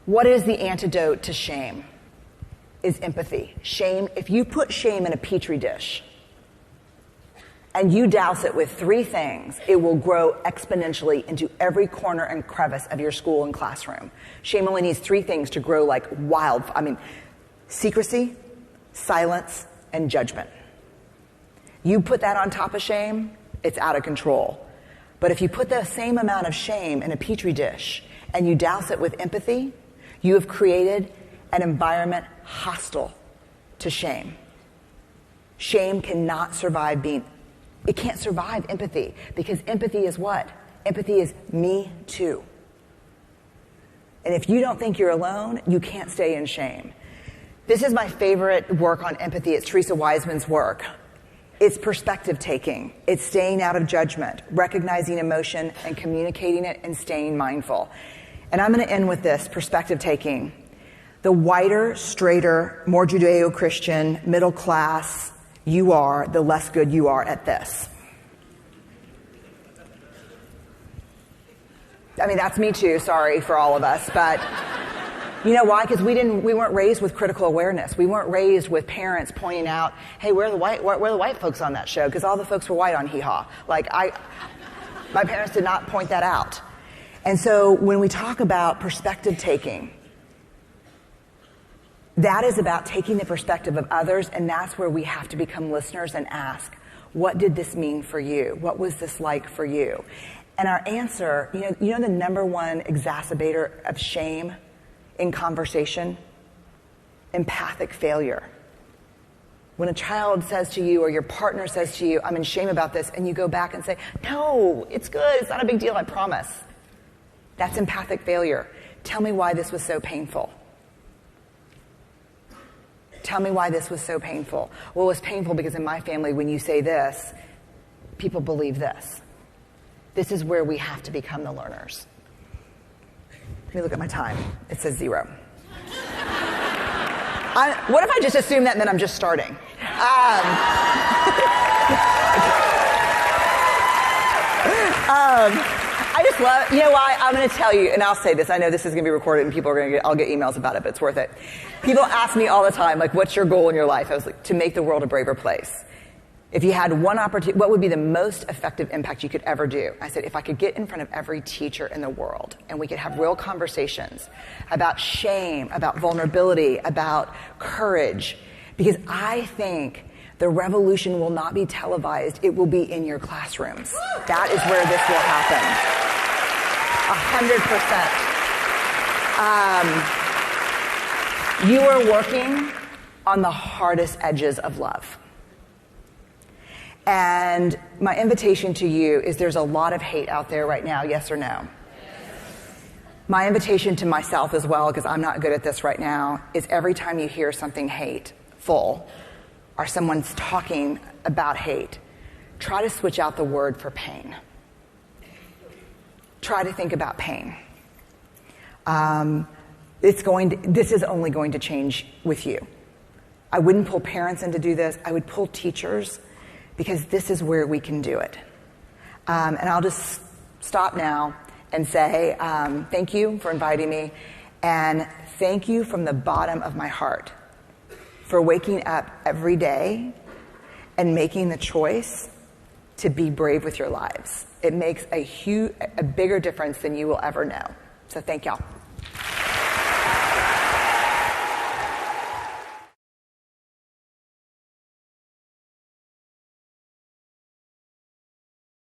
What is the antidote to shame? Is empathy. Shame, if you put shame in a petri dish and you douse it with 3 things, it will grow exponentially into every corner and crevice of your school and classroom. Shame only needs 3 things to grow like secrecy, silence, and judgment. You put that on top of shame, it's out of control. But if you put the same amount of shame in a petri dish and you douse it with empathy, you have created an environment hostile to shame. Shame cannot survive it can't survive empathy, because empathy is what? Empathy is me too. And if you don't think you're alone, you can't stay in shame. This is my favorite work on empathy. It's Teresa Wiseman's work. It's perspective taking. It's staying out of judgment, recognizing emotion and communicating it and staying mindful. And I'm going to end with this, perspective taking. The whiter, straighter, more Judeo-Christian, middle class you are, the less good you are at this. I mean, that's me too, sorry for all of us, but you know why? Because we weren't raised with critical awareness. We weren't raised with parents pointing out, hey, where are the white folks on that show? Because all the folks were white on Hee Haw. My parents did not point that out. And so when we talk about perspective taking, that is about taking the perspective of others, and that's where we have to become listeners and ask, what did this mean for you? What was this like for you? And our answer, you know the number one exacerbator of shame in conversation? Empathic failure. When a child says to you or your partner says to you, I'm in shame about this, and you go back and say, no, it's good, it's not a big deal, I promise. That's empathic failure. Tell me why this was so painful. Tell me why this was so painful. Well, it was painful because in my family, when you say this, people believe this. This is where we have to become the learners. Let me look at my time. It says 0. What if I just assume that and then I'm just starting? I just love, you know why? I'm going to tell you, and I'll say this. I know this is going to be recorded and people are going to I'll get emails about it, but it's worth it. People ask me all the time, like, what's your goal in your life? I was like, to make the world a braver place. If you had one opportunity, what would be the most effective impact you could ever do? I said, if I could get in front of every teacher in the world and we could have real conversations about shame, about vulnerability, about courage, because I think the revolution will not be televised. It will be in your classrooms. That is where this will happen. 100%. You are working on the hardest edges of love. And my invitation to you is there's a lot of hate out there right now, yes or no? My invitation to myself as well, because I'm not good at this right now, is every time you hear something hateful or someone's talking about hate, try to switch out the word for pain. Try to think about pain. This is only going to change with you. I wouldn't pull parents in to do this. I would pull teachers, because this is where we can do it. And I'll just stop now and say thank you for inviting me, and thank you from the bottom of my heart for waking up every day and making the choice to be brave with your lives. It makes a bigger difference than you will ever know. So thank y'all.